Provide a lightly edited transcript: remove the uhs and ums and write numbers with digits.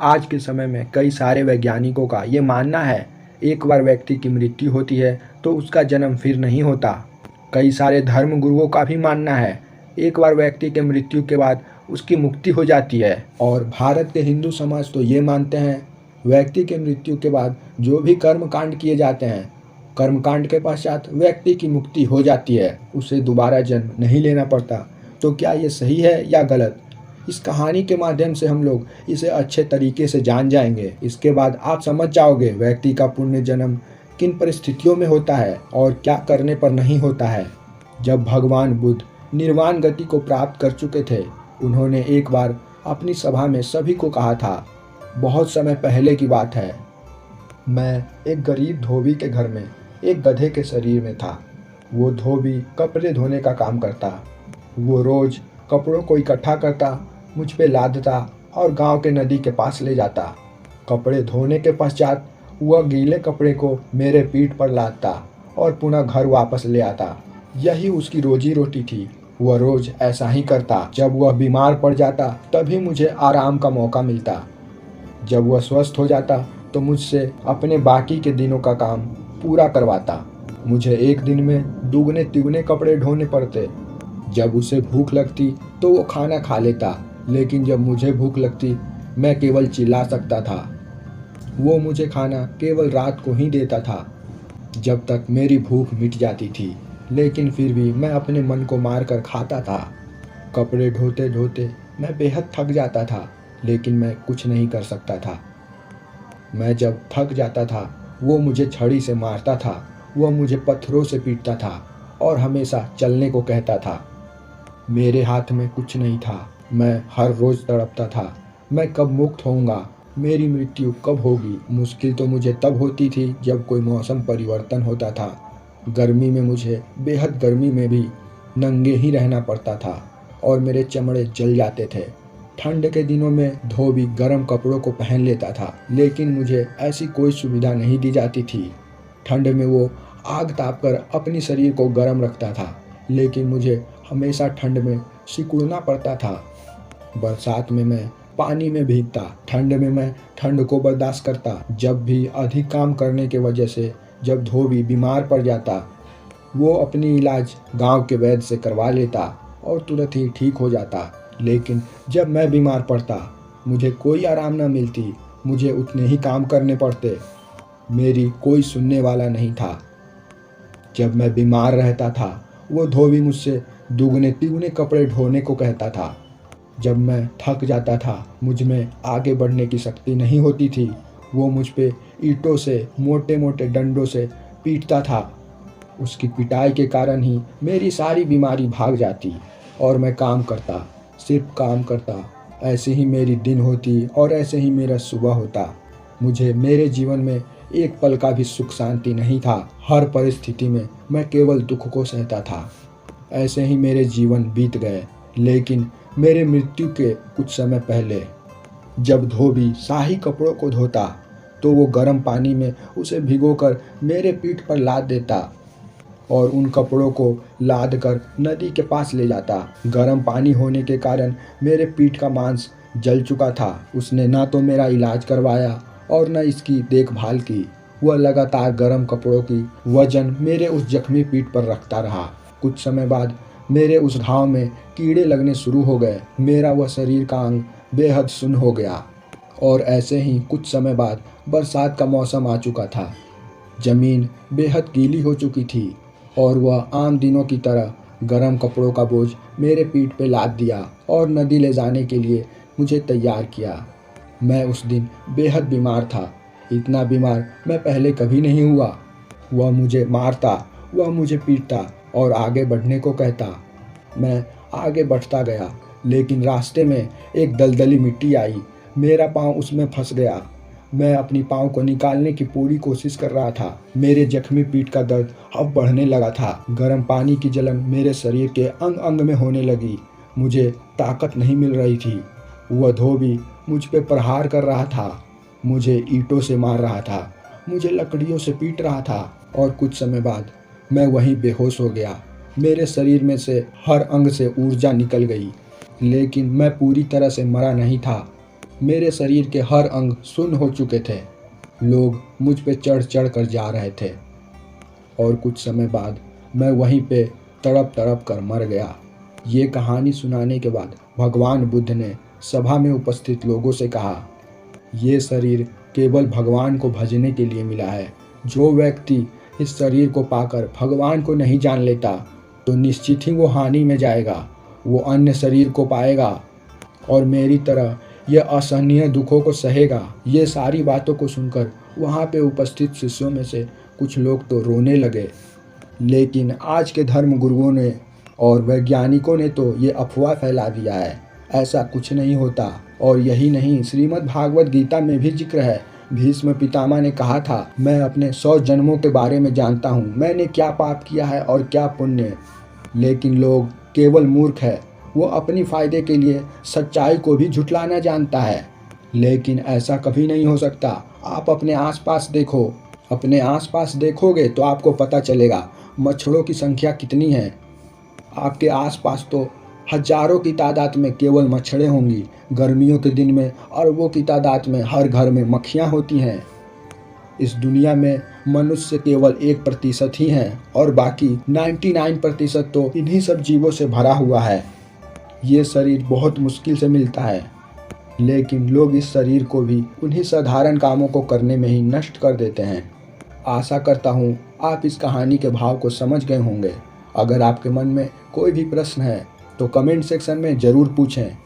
आज के समय में कई सारे वैज्ञानिकों का ये मानना है, एक बार व्यक्ति की मृत्यु होती है तो उसका जन्म फिर नहीं होता। कई सारे धर्म गुरुओं का भी मानना है, एक बार व्यक्ति के मृत्यु के बाद उसकी मुक्ति हो जाती है। और भारत के हिंदू समाज तो ये मानते हैं, व्यक्ति के मृत्यु के बाद जो भी कर्म कांड किए जाते हैं, कर्मकांड के पश्चात व्यक्ति की मुक्ति हो जाती है, उसे दोबारा जन्म नहीं लेना पड़ता। तो क्या ये सही है या गलत? इस कहानी के माध्यम से हम लोग इसे अच्छे तरीके से जान जाएंगे। इसके बाद आप समझ जाओगे व्यक्ति का पुण्य जन्म किन परिस्थितियों में होता है और क्या करने पर नहीं होता है। जब भगवान बुद्ध निर्वाण गति को प्राप्त कर चुके थे, उन्होंने एक बार अपनी सभा में सभी को कहा था, बहुत समय पहले की बात है, मैं एक गरीब धोबी के घर में एक गधे के शरीर में था। वो धोबी कपड़े धोने का काम करता। वो रोज कपड़ों को इकट्ठा करता, मुझ पे लादता और गांव के नदी के पास ले जाता। कपड़े धोने के पश्चात वह गीले कपड़े को मेरे पीठ पर लादता और पुनः घर वापस ले आता। यही उसकी रोजी रोटी थी। वह रोज ऐसा ही करता। जब वह बीमार पड़ जाता तभी मुझे आराम का मौका मिलता। जब वह स्वस्थ हो जाता तो मुझसे अपने बाकी के दिनों का काम पूरा करवाता। मुझे एक दिन में दुगने तिगुने कपड़े ढोने पड़ते। जब उसे भूख लगती तो वो खाना खा लेता, लेकिन जब मुझे भूख लगती मैं केवल चिल्ला सकता था। वो मुझे खाना केवल रात को ही देता था, जब तक मेरी भूख मिट जाती थी, लेकिन फिर भी मैं अपने मन को मार कर खाता था। कपड़े ढोते ढोते मैं बेहद थक जाता था, लेकिन मैं कुछ नहीं कर सकता था। मैं जब थक जाता था वो मुझे छड़ी से मारता था, वह मुझे पत्थरों से पीटता था और हमेशा चलने को कहता था। मेरे हाथ में कुछ नहीं था। मैं हर रोज़ तड़पता था, मैं कब मुक्त होऊंगा, मेरी मृत्यु कब होगी। मुश्किल तो मुझे तब होती थी जब कोई मौसम परिवर्तन होता था। गर्मी में मुझे बेहद गर्मी में भी नंगे ही रहना पड़ता था और मेरे चमड़े जल जाते थे। ठंड के दिनों में धोबी गर्म कपड़ों को पहन लेता था, लेकिन मुझे ऐसी कोई सुविधा नहीं दी जाती थी। ठंड में वो आग ताप कर अपनी शरीर को गर्म रखता था, लेकिन मुझे हमेशा ठंड में सिकुड़ना पड़ता था। बरसात में मैं पानी में भीगता, ठंड में मैं ठंड को बर्दाश्त करता। जब भी अधिक काम करने के वजह से जब धोबी बीमार पड़ जाता, वो अपनी इलाज गांव के वैद्य से करवा लेता और तुरंत ही ठीक हो जाता। लेकिन जब मैं बीमार पड़ता मुझे कोई आराम न मिलती, मुझे उतने ही काम करने पड़ते। मेरी कोई सुनने वाला नहीं था। जब मैं बीमार रहता था वो धोबी मुझसे दुगने तिगुने कपड़े ढोने को कहता था। जब मैं थक जाता था, मुझ में आगे बढ़ने की शक्ति नहीं होती थी, वो मुझ पे ईंटों से मोटे मोटे डंडों से पीटता था। उसकी पिटाई के कारण ही मेरी सारी बीमारी भाग जाती और मैं काम करता, सिर्फ काम करता। ऐसे ही मेरी दिन होती और ऐसे ही मेरा सुबह होता। मुझे मेरे जीवन में एक पल का भी सुख शांति नहीं था। हर परिस्थिति में मैं केवल दुख को सहता था। ऐसे ही मेरे जीवन बीत गए। लेकिन मेरे मृत्यु के कुछ समय पहले जब धोबी शाही कपड़ों को धोता तो वो गर्म पानी में उसे भिगोकर मेरे पीठ पर लाद देता और उन कपड़ों को लाद कर नदी के पास ले जाता। गर्म पानी होने के कारण मेरे पीठ का मांस जल चुका था। उसने ना तो मेरा इलाज करवाया और न इसकी देखभाल की। वह लगातार गर्म कपड़ों की वजन मेरे उस जख्मी पीठ पर रखता रहा। कुछ समय बाद मेरे उस घाव में कीड़े लगने शुरू हो गए। मेरा वह शरीर का अंग बेहद सुन्न हो गया। और ऐसे ही कुछ समय बाद बरसात का मौसम आ चुका था। जमीन बेहद गीली हो चुकी थी और वह आम दिनों की तरह गर्म कपड़ों का बोझ मेरे पीठ पे लाद दिया और नदी ले जाने के लिए मुझे तैयार किया। मैं उस दिन बेहद बीमार था। इतना बीमार मैं पहले कभी नहीं हुआ। वह मुझे मारता, वह मुझे पीटता और आगे बढ़ने को कहता। मैं आगे बढ़ता गया, लेकिन रास्ते में एक दलदली मिट्टी आई। मेरा पाँव उसमें फंस गया। मैं अपनी पाँव को निकालने की पूरी कोशिश कर रहा था। मेरे जख्मी पीठ का दर्द अब बढ़ने लगा था। गर्म पानी की जलन मेरे शरीर के अंग अंग में होने लगी। मुझे ताकत नहीं मिल रही थी। वह धोबी मुझ पे प्रहार कर रहा था, मुझे ईंटों से मार रहा था, मुझे लकड़ियों से पीट रहा था और कुछ समय बाद मैं वहीं बेहोश हो गया। मेरे शरीर में से हर अंग से ऊर्जा निकल गई, लेकिन मैं पूरी तरह से मरा नहीं था। मेरे शरीर के हर अंग सुन्न हो चुके थे। लोग मुझ पे चढ़ चढ़ कर जा रहे थे और कुछ समय बाद मैं वहीं पे तड़प तड़प कर मर गया। ये कहानी सुनाने के बाद भगवान बुद्ध ने सभा में उपस्थित लोगों से कहा, ये शरीर केवल भगवान को भजने के लिए मिला है। जो व्यक्ति इस शरीर को पाकर भगवान को नहीं जान लेता तो निश्चित ही वो हानि में जाएगा। वो अन्य शरीर को पाएगा और मेरी तरह ये असहनीय दुखों को सहेगा। ये सारी बातों को सुनकर वहाँ पे उपस्थित शिष्यों में से कुछ लोग तो रोने लगे। लेकिन आज के धर्म गुरुओं ने और वैज्ञानिकों ने तो ये अफवाह फैला दिया है, ऐसा कुछ नहीं होता। और यही नहीं, श्रीमद् भागवत गीता में भी जिक्र है। भीष्म पितामह ने कहा था, मैं अपने 100 जन्मों के बारे में जानता हूँ, मैंने क्या पाप किया है और क्या पुण्य। लेकिन लोग केवल मूर्ख है, वो अपनी फ़ायदे के लिए सच्चाई को भी झुठलाना जानता है। लेकिन ऐसा कभी नहीं हो सकता। आप अपने आसपास देखो, अपने आसपास देखोगे तो आपको पता चलेगा मच्छरों की संख्या कितनी है। आपके आसपास तो हजारों की तादाद में केवल मच्छरें होंगी। गर्मियों के दिन में अरबों की तादाद में हर घर में मक्खियाँ होती हैं। इस दुनिया में मनुष्य केवल 1% ही हैं और बाकी 99% तो इन्हीं सब जीवों से भरा हुआ है। ये शरीर बहुत मुश्किल से मिलता है, लेकिन लोग इस शरीर को भी उन्हीं साधारण कामों को करने में ही नष्ट कर देते हैं। आशा करता हूँ आप इस कहानी के भाव को समझ गए होंगे। अगर आपके मन में कोई भी प्रश्न है तो कमेंट सेक्शन में ज़रूर पूछें।